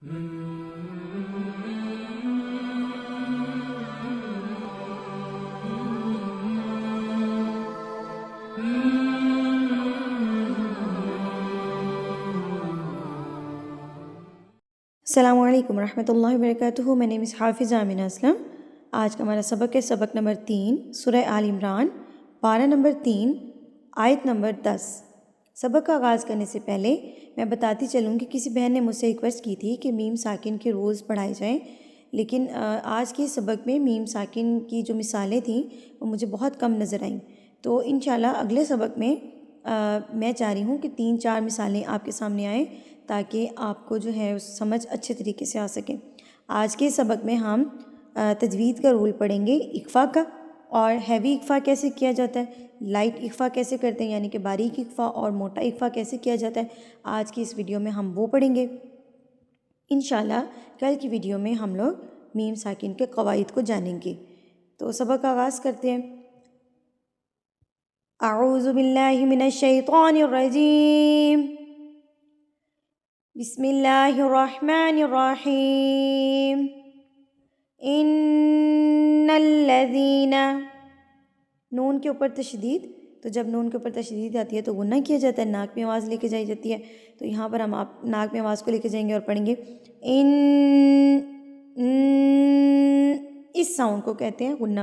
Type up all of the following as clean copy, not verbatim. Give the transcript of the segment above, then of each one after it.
السلام علیکم ورحمۃ اللہ وبرکاتہ. میں نیم از حافظہ آمینہ اسلم. آج کا ہمارا سبق ہے سبق نمبر 3 سورہ آل عمران، پارہ نمبر 3 آیت نمبر 10. سبق کا آغاز کرنے سے پہلے میں بتاتی چلوں کہ کسی بہن نے مجھ سے ریکویسٹ کی تھی کہ میم ساکن کے رولز پڑھائے جائیں، لیکن آج کے سبق میں میم ساکن کی جو مثالیں تھیں وہ مجھے بہت کم نظر آئیں. تو انشاءاللہ اگلے سبق میں میں چاہ رہی ہوں کہ 3-4 مثالیں آپ کے سامنے آئیں تاکہ آپ کو جو ہے سمجھ اچھے طریقے سے آ سکیں. آج کے سبق میں ہم تجوید کا رول پڑھیں گے، اقفا کا، اور ہیوی اقفا کیسے کیا جاتا ہے، لائٹ اقفا کیسے کرتے ہیں یعنی کہ باریک اقفا، اور موٹا اقفا کیسے کیا جاتا ہے. آج کی اس ویڈیو میں ہم وہ پڑھیں گے. انشاءاللہ کل کی ویڈیو میں ہم لوگ میم ساکن کے قواعد کو جانیں گے. تو سبق کا آغاز کرتے ہیں. اعوذ باللہ من الشیطان الرجیم، بسم اللہ الرحمن الرحیم. ان الذین، نون کے اوپر تشدید، تو جب نون کے اوپر تشدید آتی ہے تو غنہ کیا جاتا ہے، ناک میں آواز لے کے جائی جاتی ہے. تو یہاں پر ہم ناک میں آواز کو لے کے جائیں گے اور پڑھیں گے اس ساؤنڈ کو کہتے ہیں غنہ.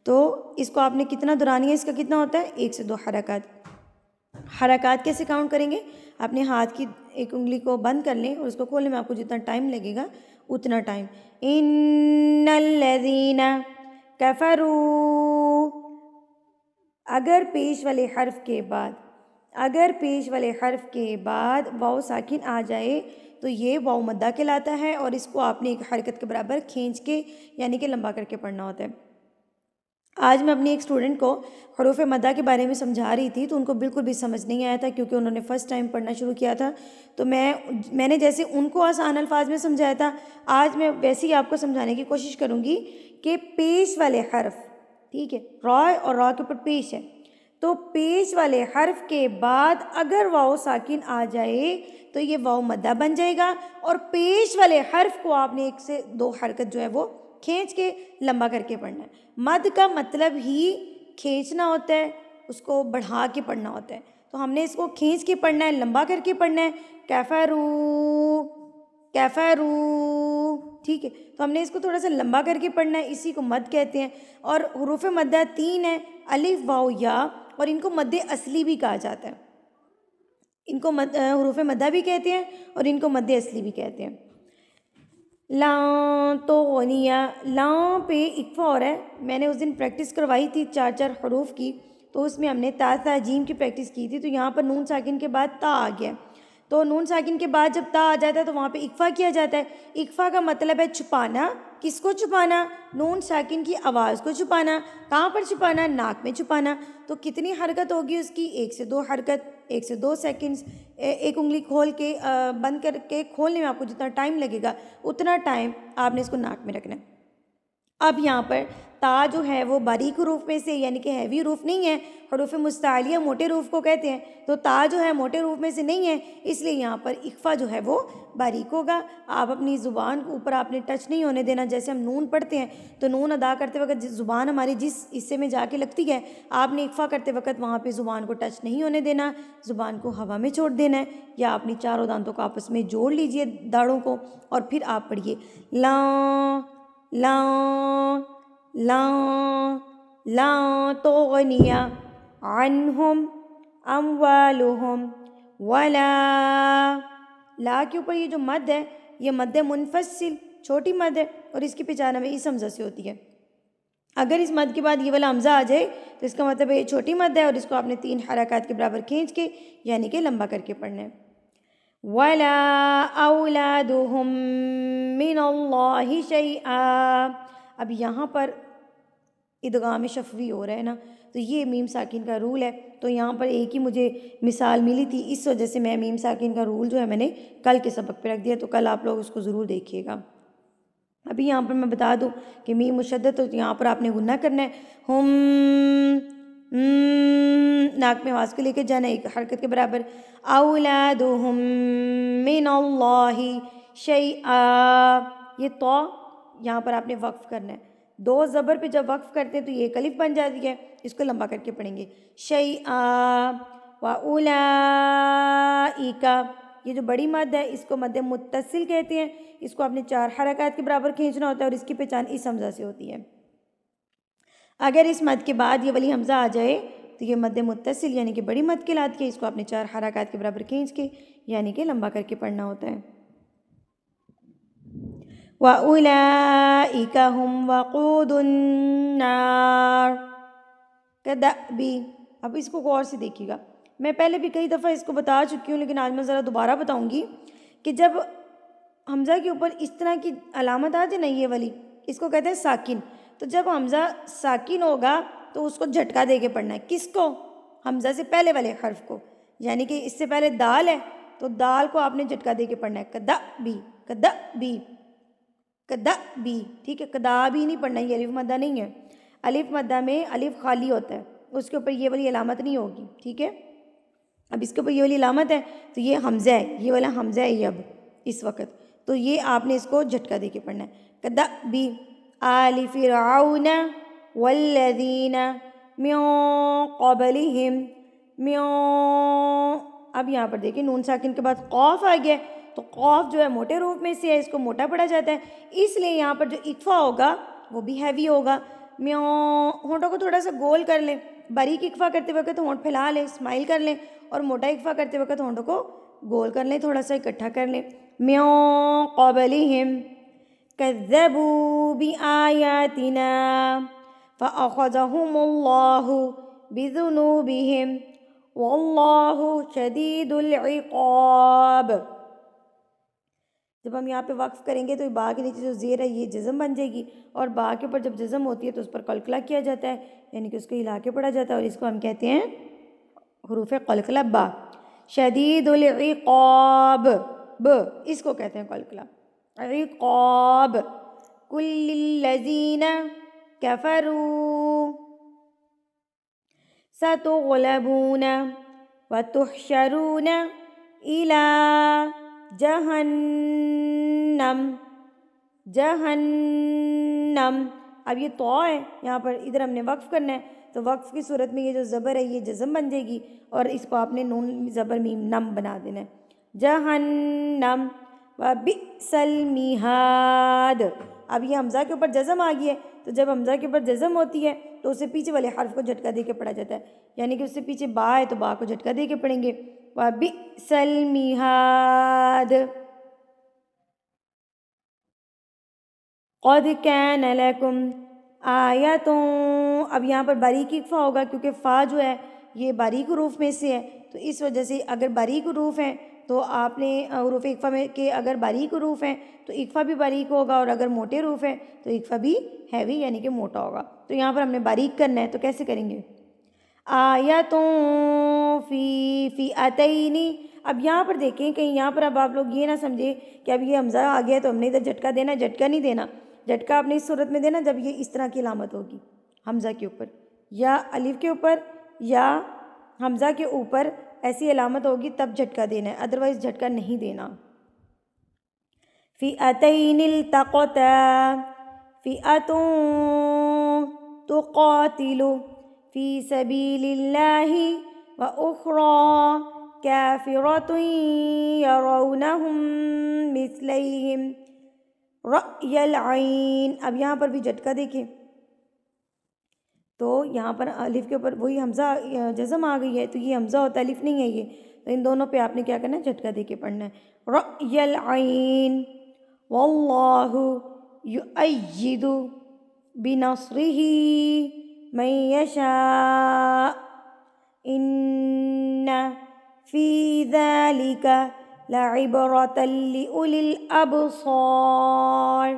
تو اس کو آپ نے کتنا دہرانی ہے، اس کا کتنا ہوتا ہے 1 سے 2 حرکات. حرکات کیسے کاؤنٹ کریں گے؟ اپنے ہاتھ کی ایک انگلی کو بند کر لیں اور اس کو کھولنے میں آپ کو جتنا ٹائم لگے گا اتنا ٹائم. ان الذین کفروا، اگر پیش والے حرف کے بعد واو ساکن آ جائے تو یہ واو مدہ کہلاتا ہے، اور اس کو آپ نے ایک حرکت کے برابر کھینچ کے یعنی کہ لمبا کر کے پڑھنا ہوتا ہے. آج میں اپنی ایک اسٹوڈنٹ کو حروف مدہ کے بارے میں سمجھا رہی تھی تو ان کو بالکل بھی سمجھ نہیں آیا تھا، کیونکہ انہوں نے فرسٹ ٹائم پڑھنا شروع کیا تھا. تو میں نے جیسے ان کو آسان الفاظ میں سمجھایا تھا، آج میں ویسے ہی آپ کو سمجھانے کی کوشش کروں گی کہ پیش والے حرف، ٹھیک ہے، را اور را کے اوپر پیش ہے، تو پیش والے حرف کے بعد اگر واو ساکن آ جائے تو یہ واو مدہ بن جائے گا، اور پیش والے حرف کو آپ نے 1 سے 2 حرکت جو ہے وہ کھینچ کے لمبا کر کے پڑھنا ہے. مد کا مطلب ہی کھینچنا ہوتا ہے، اس کو بڑھا کے پڑھنا ہوتا ہے. تو ہم نے اس کو کھینچ کے پڑھنا ہے، لمبا کر کے پڑھنا ہے. کفروا، ٹھیک ہے. تو ہم نے اس کو تھوڑا سا لمبا کر کے پڑھنا ہے، اسی کو مد کہتے ہیں. اور حروف مدہ 3 ہیں، الف واو یا، اور ان کو مد اصلی بھی کہا جاتا ہے. ان کو حروف مدہ بھی کہتے ہیں اور ان کو مد اصلی بھی کہتے ہیں. لا تو غنیہ، لا پہ اقفا ہو رہا ہے. میں نے اس دن پریکٹس کروائی تھی 4 حروف کی، تو اس میں ہم نے تا ثا جیم کی پریکٹس کی تھی. تو یہاں پر نون ساکن کے بعد تا آ گیا، تو نون ساکن کے بعد جب تا آ جاتا ہے تو وہاں پہ اقفا کیا جاتا ہے. اقفا کا مطلب ہے چھپانا. کس کو چھپانا؟ نون ساکن کی آواز کو چھپانا. کہاں پر چھپانا؟ ناک میں چھپانا. تو کتنی حرکت ہوگی اس کی؟ 1 سے 2 حرکت، 1 سے 2 سیکنڈز. ایک انگلی کھول کے بند کر کے کھولنے میں آپ کو جتنا ٹائم لگے گا اتنا ٹائم آپ نے اس کو ناک میں رکھنا ہے. اب یہاں پر تا جو ہے وہ باریک حروف میں سے یعنی کہ ہیوی حروف نہیں ہے، حروف مستعلیہ موٹے حروف کو کہتے ہیں، تو تا جو ہے موٹے حروف میں سے نہیں ہے، اس لیے یہاں پر اقفا جو ہے وہ باریک ہوگا. آپ اپنی زبان کے اوپر آپ نے ٹچ نہیں ہونے دینا. جیسے ہم نون پڑھتے ہیں تو نون ادا کرتے وقت زبان ہماری جس حصے میں جا کے لگتی ہے، آپ نے اقفا کرتے وقت وہاں پہ زبان کو ٹچ نہیں ہونے دینا، زبان کو ہوا میں چھوڑ دینا ہے، یا اپنی چاروں دانتوں کو آپس میں جوڑ لیجئے داڑوں کو، اور پھر آپ پڑھیے لا لا لا لا تغنی عنہم اموالہم ولا. لا کے اوپر یہ جو مد ہے یہ مد منفصل چھوٹی مد ہے، اور اس کی پہچان ہمیں اس حمزہ سے ہوتی ہے. اگر اس مد کے بعد یہ والا حمزہ آ جائے تو اس کا مطلب ہے یہ چھوٹی مد ہے، اور اس کو آپ نے 3 حرکات کے برابر کھینچ کے یعنی کہ لمبا کر کے پڑھنا ہے. ولا اولادہم من اللہ شیئا. اب یہاں پر ادغام شفوی ہو رہا ہے نا، تو یہ میم ساکن کا رول ہے. تو یہاں پر ایک ہی مجھے مثال ملی تھی، اس وجہ سے میں میم ساکن کا رول جو ہے میں نے کل کے سبق پہ رکھ دیا، تو کل آپ لوگ اس کو ضرور دیکھیے گا. ابھی یہاں پر میں بتا دوں کہ میم مشدد، تو یہاں پر آپ نے غنہ کرنا ہے. ہم، ناک میں آواز کو لے کے جانا ہے ایک حرکت کے برابر. اولادہم من اللہ شیئا، یہ تو یہاں پر آپ نے وقف کرنا ہے. 2 زبر پہ جب وقف کرتے ہیں تو یہ ایک الف بن جاتی ہے. اس کو لمبا کر کے پڑھیں گے. شیئا وَأُولَئِكَ، یہ جو بڑی مد ہے اس کو مد متصل کہتے ہیں. اس کو آپ نے 4 حرکات کے برابر کھینچنا ہوتا ہے اور اس کی پہچان اس حمزہ سے ہوتی ہے. اگر اس مد کے بعد یہ والی حمزہ آ جائے تو یہ مد متصل یعنی کہ بڑی مد کہلاتی ہے. اس کو آپ نے 4 حرکات کے برابر کھینچ کے یعنی کہ لمبا کر کے پڑھنا ہوتا ہے. وَأُولَئِكَ هُمْ وَقُودُ النَّارِ كَدَأْبِ. اب اس کو غور سے دیکھیے گا. میں پہلے بھی کئی دفعہ اس کو بتا چکی ہوں لیکن آج میں ذرا دوبارہ بتاؤں گی کہ جب حمزہ کے اوپر اس طرح کی علامت آ جائے نا یہ والی، اس کو کہتے ہیں ساکن. تو جب حمزہ ساکن ہوگا تو اس کو جھٹکا دے کے پڑھنا ہے. کس کو؟ حمزہ سے پہلے والے حرف کو. یعنی کہ اس سے پہلے دال ہے تو دال کو آپ نے جھٹکا دے کے پڑھنا ہے. کدأبی کدأبی کدأبی. ٹھیک ہے، کدابی نہیں پڑھنا، یہ الف مدہ نہیں ہے. الف مدہ میں الف خالی ہوتا ہے، اس کے اوپر یہ والی علامت نہیں ہوگی. ٹھیک ہے، اب اس کے اوپر یہ والی علامت ہے تو یہ حمزہ ہے، یہ والا حمزہ ہے یہ اب اس وقت. تو یہ آپ نے اس کو جھٹکا دے کے پڑھنا ہے. کدأبی آل فرعون والذین من قبلہم من. اب یہاں پر دیکھیں نون ساکن کے بعد قاف آ گیا تو قاف جو ہے موٹے حروف میں سے ہے، اس کو موٹا پڑھا جاتا ہے. اس لیے یہاں پر جو اکفا ہوگا وہ بھی ہیوی ہوگا. ہونٹوں کو تھوڑا سا گول کر لیں. باریک اکفا کرتے وقت ہونٹ پھیلا لیں، اسمائل کر لیں، اور موٹا اکفا کرتے وقت ہونٹوں کو گول کر لیں، تھوڑا سا اکٹھا کر لیں. من قبلہم کذبوا بآیاتنا فأخذهم اللہ بذنوبہم واللہ شدید العقاب. جب ہم یہاں پہ وقف کریں گے تو با کے نیچے جو زیر ہے یہ جزم بن جائے گی، اور با کے اوپر جب جزم ہوتی ہے تو اس پر قلقلہ کیا جاتا ہے، یعنی کہ اس کو ہلا کے پڑھا جاتا ہے، اور اس کو ہم کہتے ہیں حروف قلقلہ با. شدید العقاب ب، اس کو کہتے ہیں قلقلہ. عقاب کل الذین کفروا ستغلبون وتحشرون الی جہنم جہنم. اب یہ تو ہے یہاں پر، ادھر ہم نے وقف کرنا ہے تو وقف کی صورت میں یہ جو زبر ہے یہ جزم بن جائے گی اور اس کو آپ نے نون زبر میم نم بنا دینا ہے. جہنم وبئس المہاد. اب یہ حمزہ کے اوپر جزم آ گئی ہے تو جب حمزہ کے اوپر جزم ہوتی ہے تو اسے پیچھے والے حرف کو جھٹکا دے کے پڑھا جاتا ہے. یعنی کہ اس سے پیچھے با ہے تو با کو جھٹکا دے کے پڑھیں گے. وبئس المہاد. قد کان لکم آیۃ. اب یہاں پر باریک اکفا ہوگا کیونکہ فا جو ہے یہ باریک حروف میں سے ہے، تو اس وجہ سے اگر باریک حروف ہیں تو آپ نے حروف اکفا میں کہ اگر باریک حروف ہیں تو اکفا بھی باریک ہوگا، اور اگر موٹے حروف ہیں تو اکفا بھی ہیوی یعنی کہ موٹا ہوگا. تو یہاں پر ہم نے باریک کرنا ہے تو کیسے کریں گے؟ آیتوں فی فئتین. اب یہاں پر دیکھیں کہیں یہاں پر اب آپ لوگ یہ نہ سمجھے کہ اب یہ حمزہ آ گیا تو ہم نے ادھر جھٹکا دینا. جھٹکا نہیں دینا. جھٹکا آپ نے اس صورت میں دینا جب یہ اس طرح کی علامت ہوگی حمزہ کے اوپر یا الف کے اوپر یا حمزہ کے اوپر ایسی علامت ہوگی تب جھٹکا دینا ہے، ادروائز جھٹکا نہیں دینا. فئتین التقطا فئۃ تقاتل فی سبیل اللہ وأخری کافرۃ یرونہم مثلیہم رأی العین. اب یہاں پر بھی جھٹکا دیکھیں تو یہاں پر الف کے اوپر وہی حمزہ جزم آ گئی ہے تو یہ حمزہ ہوتا ہے، الف نہیں ہے یہ. تو ان دونوں پہ آپ نے کیا کرنا ہے؟ جھٹکا دے کے پڑھنا ہے. رأی العین واللہ یؤید بنصرہ من یشاء ان فی ذلک لعبرۃ لأولی الابصار.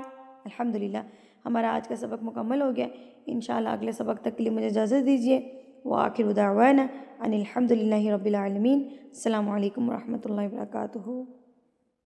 الحمدللہ ہمارا آج کا سبق مکمل ہو گیا. انشاءاللہ اگلے سبق تک کے لیے مجھے اجازت دیجیے. وآخر دعوانا ان الحمدللہ رب العالمین. السلام علیکم ورحمۃ اللہ وبرکاتہ.